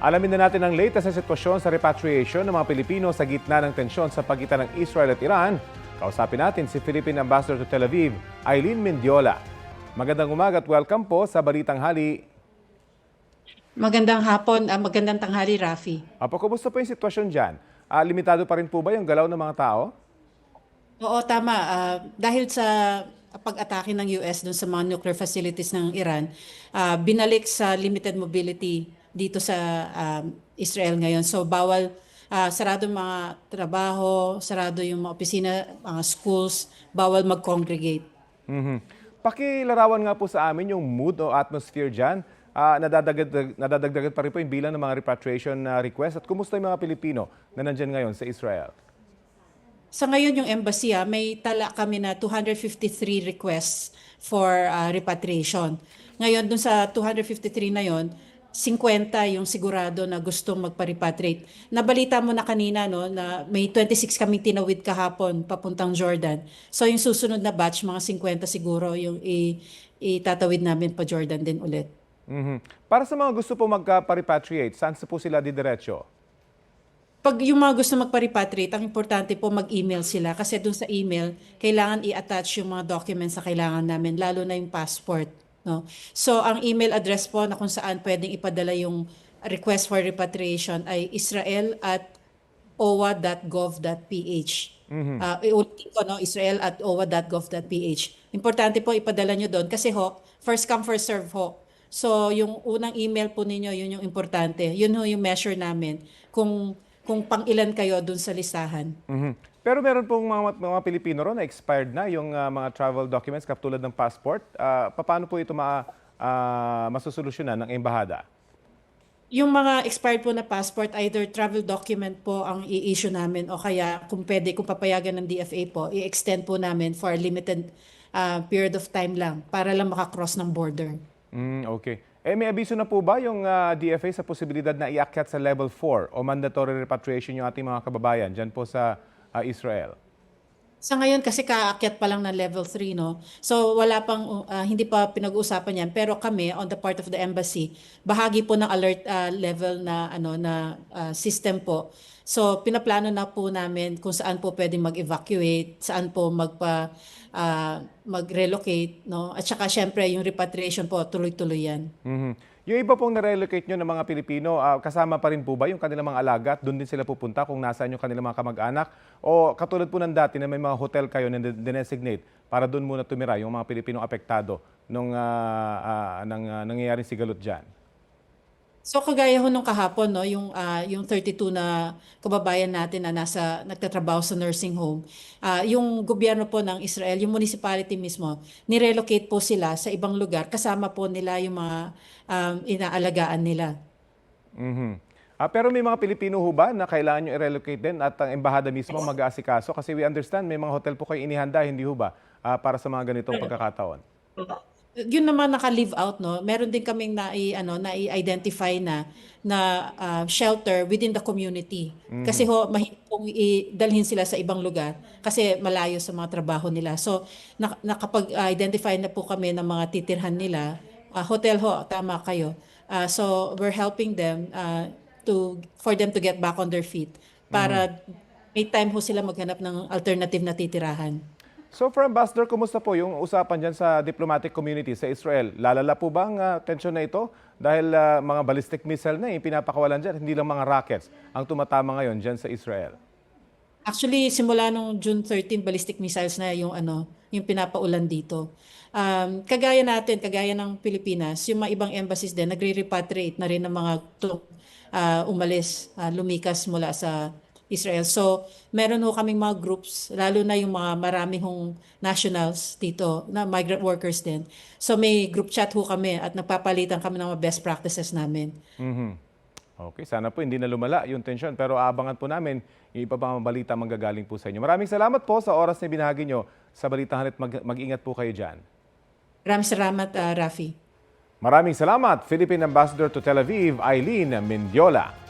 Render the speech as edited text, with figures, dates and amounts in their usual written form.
Alamin na natin ang latest na sitwasyon sa repatriation ng mga Pilipino sa gitna ng tensyon sa pagitan ng Israel at Iran. Kausapin natin si Philippine Ambassador to Tel Aviv, Eileen Mendiola. Magandang umaga at welcome po sa Balitang Hali. Magandang hapon, magandang tanghali, Rafi. Apo, kumusta po yung sitwasyon dyan? Limitado pa rin po ba yung galaw ng mga tao? Oo, tama. Dahil sa pag-atake ng US dun sa mga nuclear facilities ng Iran, binalik sa limited mobility dito sa Israel ngayon. So bawal, sarado yung mga trabaho, sarado yung mga opisina, mga schools, bawal mag-congregate. Pakilarawan nga po sa amin yung mood o atmosphere dyan. Nadadagdagan pa rin po yung bilang ng mga repatriation request. At kumusta yung mga Pilipino na nandyan ngayon sa Israel? Sa ngayon yung embassy, may tala kami na 253 requests for repatriation. Ngayon, dun sa 253 na yon, 50 yung sigurado na gustong magpa-repatriate. Nabalita mo na kanina no, na may 26 kaming tinawid kahapon papuntang Jordan. So yung susunod na batch, mga 50 siguro yung itatawid namin pa Jordan din ulit. Para sa mga gusto po magpa-repatriate, saan po sila didiretso? Pag yung mga gusto magpa-repatriate, ang importante po mag-email sila kasi dun sa email, kailangan i-attach yung mga documents na kailangan namin, lalo na yung passport. No? So, ang email address po na kung saan pwedeng ipadala yung request for repatriation ay israel@owa.gov.ph. Iulitin ko, no? israel@owa.gov.ph. Importante po ipadala nyo doon kasi first come, first serve ho. So, yung unang email po ninyo, yun yung importante. Yun yung measure namin kung pang-ilan kayo dun sa listahan. Pero meron pong mga Pilipino ron na expired na yung mga travel documents katulad ng passport. Paano po ito masusolusyonan ng embahada? Yung mga expired po na passport, either travel document po ang i-issue namin o kaya kung pwede, kung papayagan ng DFA po, i-extend po namin for a limited period of time lang para lang makakross ng border. Okay. May abiso na po ba yung DFA sa posibilidad na iakyat sa level 4 o mandatory repatriation yung ating mga kababayan dyan po sa Israel? Sa ngayon kasi kaakyat pa lang ng level 3, no? So wala pang hindi pa pinag-uusapan 'yan, pero kami on the part of the embassy, bahagi po ng alert level na system po. So pinaplano na po namin kung saan po pwedeng mag-evacuate, saan po mag-relocate, no? At saka syempre yung repatriation po tuloy-tuloy 'yan. Yung iba pong na-relocate nyo ng mga Pilipino, kasama pa rin po ba yung kanilang mga alaga at doon din sila pupunta kung nasaan yung kanilang mga kamag-anak? O katulad po ng dati na may mga hotel kayo na dinesignate para doon muna tumira yung mga Pilipinong apektado nung nangyayaring sigalot dyan? So kagaya ho nung kahapon, no, yung 32 na kababayan natin na nagtatrabaho sa nursing home, yung gobyerno po ng Israel, yung municipality mismo, nirelocate po sila sa ibang lugar kasama po nila yung mga inaalagaan nila. Pero may mga Pilipino ho ba na kailangan nyo i-relocate din at ang embahada mismo mag-aasikaso? Kasi we understand may mga hotel po kayo inihanda, hindi ho ba, para sa mga ganitong pagkakataon? Yun naman naka-live out, no? Meron din kaming na-identify na shelter within the community. Kasi mahirap pong dalhin sila sa ibang lugar kasi malayo sa mga trabaho nila. So nakapag-identify na po kami ng mga titirhan nila. Hotel tama kayo. So we're helping them for them to get back on their feet para may time sila maghanap ng alternative na titirahan. So for Ambassador, kumusta po yung usapan dyan sa diplomatic community sa Israel? Lalala po ba ang tensyon na ito? Dahil mga ballistic missile na yung pinapakawalan dyan, hindi lang mga rockets ang tumatama ngayon dyan sa Israel. Actually, simula nung June 13, ballistic missiles na yung pinapaulan dito. Kagaya ng Pilipinas, yung mga ibang embassies din, nagre-repatriate na rin ng mga umalis, lumikas mula sa Israel. So, meron kaming mga groups, lalo na yung mga marami nationals dito, na migrant workers din. So, may group chat kami at nagpapalitan kami ng mga best practices namin. Okay, sana po hindi na lumala yung tensyon. Pero aabangan po namin yung iba pang balita manggagaling po sa inyo. Maraming salamat po sa oras na binahagi nyo sa Balitang Halit. Mag-ingat po kayo dyan. Maraming salamat, Rafi. Maraming salamat, Philippine Ambassador to Tel Aviv, Eileen Mendiola.